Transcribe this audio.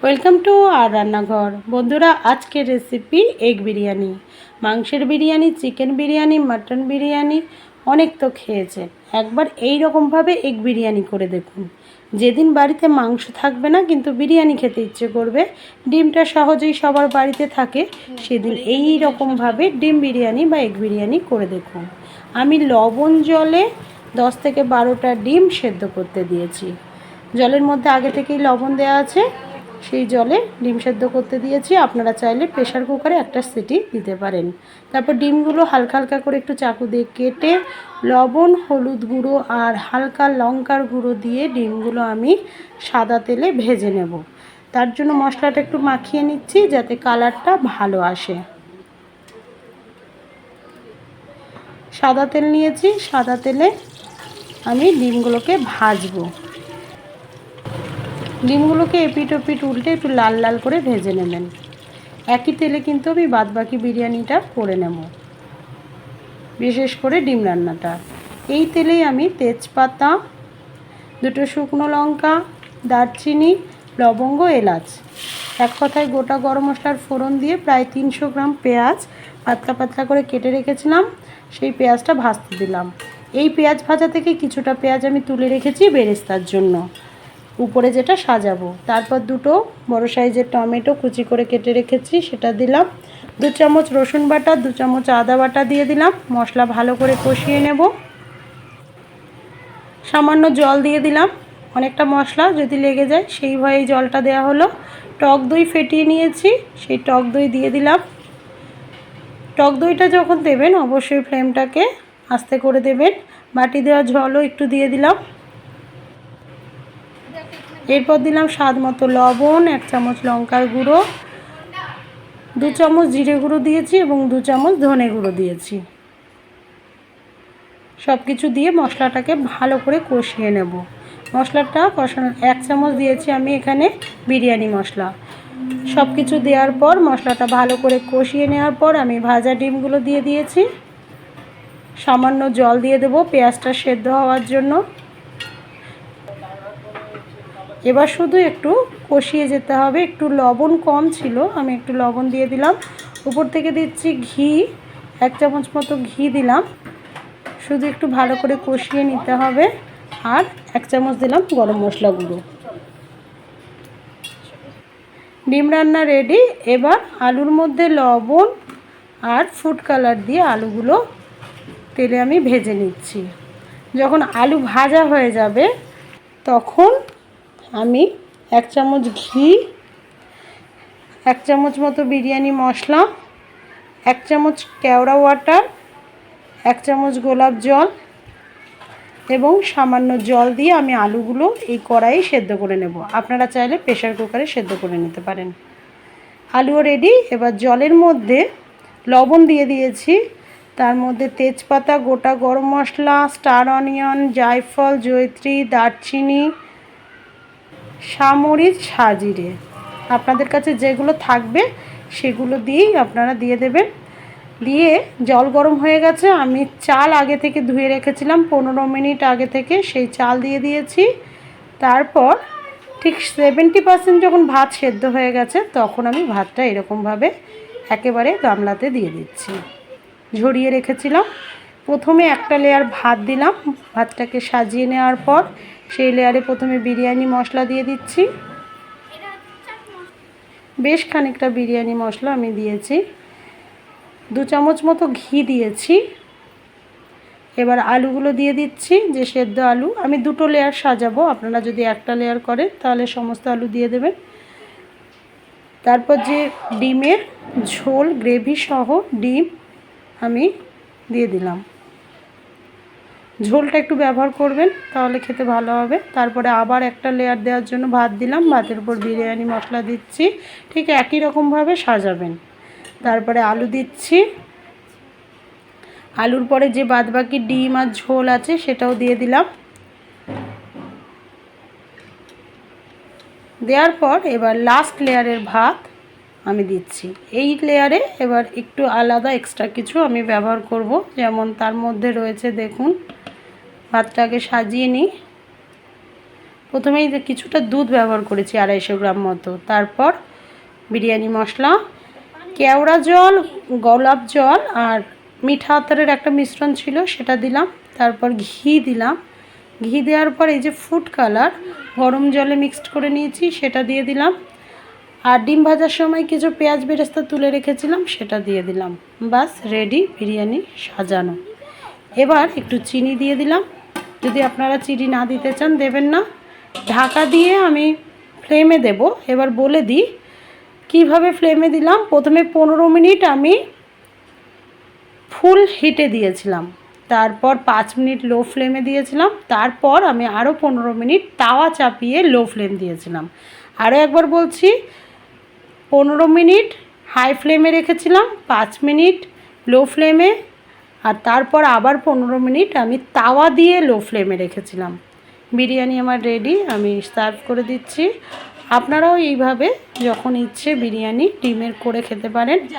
Welcome to আর রান্নাঘর। বন্ধুরা, আজকের রেসিপি এগ বিরিয়ানি। মাংসের বিরিয়ানি, চিকেন বিরিয়ানি, মাটন বিরিয়ানি অনেক তো খেয়েছেন। একবার এই রকমভাবে এগ বিরিয়ানি করে দেখুন। যেদিন বাড়িতে মাংস থাকবে না কিন্তু বিরিয়ানি খেতে ইচ্ছে করবে, ডিমটা সহজেই সবার বাড়িতে থাকে, সেদিন এই রকমভাবে ডিম বিরিয়ানি বা এগ বিরিয়ানি করে দেখুন। আমি লবণ জলে 10 থেকে 12টা ডিম সেদ্ধ করতে দিয়েছি। জলের মধ্যে আগে থেকেই লবণ দেওয়া আছে, সেই জলে ডিম সেদ্ধ করতে দিয়েছি। আপনারা চাইলে প্রেশার কুকারে একটা সিটি দিতে পারেন। তারপর ডিমগুলো হালকা হালকা করে একটু চাকু দিয়ে কেটে লবণ, হলুদ গুঁড়ো আর হালকা লঙ্কার গুঁড়ো দিয়ে ডিমগুলো আমি সাদা তেলে ভেজে নেব। তার জন্য মশলাটা একটু মাখিয়ে নিচ্ছি যাতে কালারটা ভালো আসে। সাদা তেল নিয়েছি, সাদা তেলে আমি ডিমগুলোকে ভাজবো। ডিমগুলোকে এপিট ওপিট উল্টে একটু লাল লাল করে ভেজে নেবেন। একই তেলে কিন্তু আমি বাদবাকি বিরিয়ানিটা করে নেব, বিশেষ করে ডিম রান্নাটা। এই তেলেই আমি তেজপাতা, 2টো শুকনো লঙ্কা, দারচিনি, লবঙ্গ, এলাচ, এক কথায় গোটা গরম মশলার ফোড়ন দিয়ে প্রায় 300 গ্রাম পেঁয়াজ পাতলা পাতলা করে কেটে রেখেছিলাম, সেই পেঁয়াজটা ভাজতে দিলাম। এই পেঁয়াজ ভাজা থেকে কিছুটা পেঁয়াজ আমি তুলে রেখেছি বেরেস্তার জন্য, উপরে যেটা সাজাবো। তারপর 2টো বড় সাইজের টমেটো কুচি করে কেটে রেখেছি, সেটা দিলাম। 2 চামচ রসুন বাটা, 2 চামচ আদা বাটা দিয়ে দিলাম। মশলা ভালো করে কষিয়ে নেব। সামান্য জল দিয়ে দিলাম, অনেকটা মশলা যদি লেগে যায় সেই ভয়ে জলটা দেওয়া হলো। টক দই ফেটিয়ে নিয়েছি, সেই টক দই দিয়ে দিলাম। টক দইটা যখন দেবেন অবশ্যই ফ্লেমটাকে আস্তে করে দেবেন। বাটি দেওয়া জলও একটু দিয়ে দিলাম। এরপর দিলাম স্বাদ মতো লবণ, 1 চামচ লঙ্কার গুঁড়ো, 2 চামচ জিরে গুঁড়ো দিয়েছি এবং 2 চামচ ধনে গুঁড়ো দিয়েছি। সব কিছু দিয়ে মশলাটাকে ভালো করে কষিয়ে নেব। মশলাটা কষানো 1 চামচ দিয়েছি আমি এখানে বিরিয়ানি মশলা। সব কিছু দেওয়ার পর মশলাটা ভালো করে কষিয়ে নেওয়ার পর আমি ভাজা ডিমগুলো দিয়ে দিয়েছি। সামান্য জল দিয়ে দেবো পেঁয়াজটা সেদ্ধ হওয়ার জন্য। এবার শুধু একটু কষিয়ে যেতে হবে। একটু লবণ কম ছিল, আমি একটু লবণ দিয়ে দিলাম। উপর থেকে দিচ্ছি ঘি, 1 চামচ মতো ঘি দিলাম। শুধু একটু ভালো করে কষিয়ে নিতে হবে। আর 1 চামচ দিলাম গরম মশলা গুঁড়ো। ডিম রান্না রেডি। এবার আলুর মধ্যে লবণ আর ফুড কালার দিয়ে আলুগুলো তেলে আমি ভেজে নিচ্ছি। যখন আলু ভাজা হয়ে যাবে তখন আমি 1 চামচ ঘি, 1 চামচ মতো বিরিয়ানি মশলা, 1 চামচ কেওড়া ওয়াটার, 1 চামচ গোলাপ জল এবং সামান্য জল দিয়ে আমি আলুগুলো এই কড়াইয়ে সেদ্ধ করে নেব। আপনারা চাইলে প্রেশার কুকারে সেদ্ধ করে নিতে পারেন। আলুও রেডি। এবার জলের মধ্যে লবণ দিয়ে দিয়েছি, তার মধ্যে তেজপাতা, গোটা গরম মশলা, স্টার অনিয়ন, জায়ফল, জয়িত্রী, দারচিনি, সামরিচ, সাজিরে, আপনাদের কাছে যেগুলো থাকবে সেগুলো দিয়েই আপনারা দিয়ে দেবেন। দিয়ে জল গরম হয়ে গেছে, আমি চাল আগে থেকে ধুয়ে রেখেছিলাম 15 মিনিট আগে থেকে, সেই চাল দিয়ে দিয়েছি। তারপর ঠিক 70% যখন ভাত সেদ্ধ হয়ে গেছে তখন আমি ভাতটা এরকমভাবে একেবারে গামলাতে দিয়ে দিচ্ছি। ঝরিয়ে রেখেছিলাম। প্রথমে একটা লেয়ার ভাত দিলাম, ভাতটাকে সাজিয়ে নেওয়ার পর সেই লেয়ারে প্রথমে বিরিয়ানি মশলা দিয়ে দিচ্ছি। বেশ খানিকটা বিরিয়ানি মশলা আমি দিয়েছি। 2 চামচ মতো ঘি দিয়েছি। এবার আলুগুলো দিয়ে দিচ্ছি, যে সেদ্ধ আলু। আমি 2টো লেয়ার সাজাবো, আপনারা যদি একটা লেয়ার করেন তাহলে সমস্ত আলু দিয়ে দেবেন। তারপর যে ডিমের ঝোল, গ্রেভি সহ ডিম আমি দিয়ে দিলাম। ঝোলটা একটু ব্যবহার করবেন তাহলে খেতে ভালো হবে। তারপরে আবার একটা লেয়ার দেওয়ার জন্য ভাত দিলাম, ভাতের উপর বিরিয়ানি মশলা দিচ্ছি। ঠিক একই রকমভাবে সাজাবেন। তারপরে আলু দিচ্ছি, আলুর পরে যে বাদবাকি ডিম আর ঝোল আছে সেটাও দিয়ে দিলাম। দেওয়ার পর এবার লাস্ট লেয়ারের ভাত আমি দিচ্ছি। এই লেয়ারে এবার একটু আলাদা এক্সট্রা কিছু আমি ব্যবহার করব, যেমন তার মধ্যে রয়েছে দেখুন, ভাতটাকে সাজিয়ে নিই। প্রথমেই যে কিছুটা দুধ ব্যবহার করেছি 250 গ্রাম মতো। তারপর বিরিয়ানি মশলা, কেওড়া জল, গোলাপ জল আর মিঠা আতরের একটা মিশ্রণ ছিল সেটা দিলাম। তারপর ঘি দিলাম। ঘি দেওয়ার পর এই যে ফুড কালার গরম জলে মিক্সড করে নিয়েছি সেটা দিয়ে দিলাম। আর ডিম ভাজার সময় কিছু পেঁয়াজ বেরেস্তা তুলে রেখেছিলাম সেটা দিয়ে দিলাম। বাস রেডি বিরিয়ানি সাজানো। এবার একটু চিনি দিয়ে দিলাম, যদি আপনারা চিনি না দিতে চান দেবেন না। ঢাকা দিয়ে আমি ফ্লেমে দেব। এবার বলে দিই কিভাবে ফ্লেমে দিলাম। প্রথমে 15 মিনিট আমি ফুল হিটে দিয়েছিলাম, তারপর 5 মিনিট লো ফ্লেমে দিয়েছিলাম, তারপর আমি আরও 15 মিনিট তাওয়া চাপিয়ে লো ফ্লেম দিয়েছিলাম। আরও একবার বলছি, 15 মিনিট হাই ফ্লেমে রেখেছিলাম, 5 মিনিট লো ফ্লেমে, আর তারপর আবার 15 মিনিট আমি তাওয়া দিয়ে লো ফ্লেমে রেখেছিলাম। বিরিয়ানি আমার রেডি, আমি সার্ভ করে দিচ্ছি। আপনারাও এইভাবে যখন ইচ্ছে বিরিয়ানি ডিমের করে খেতে পারেন।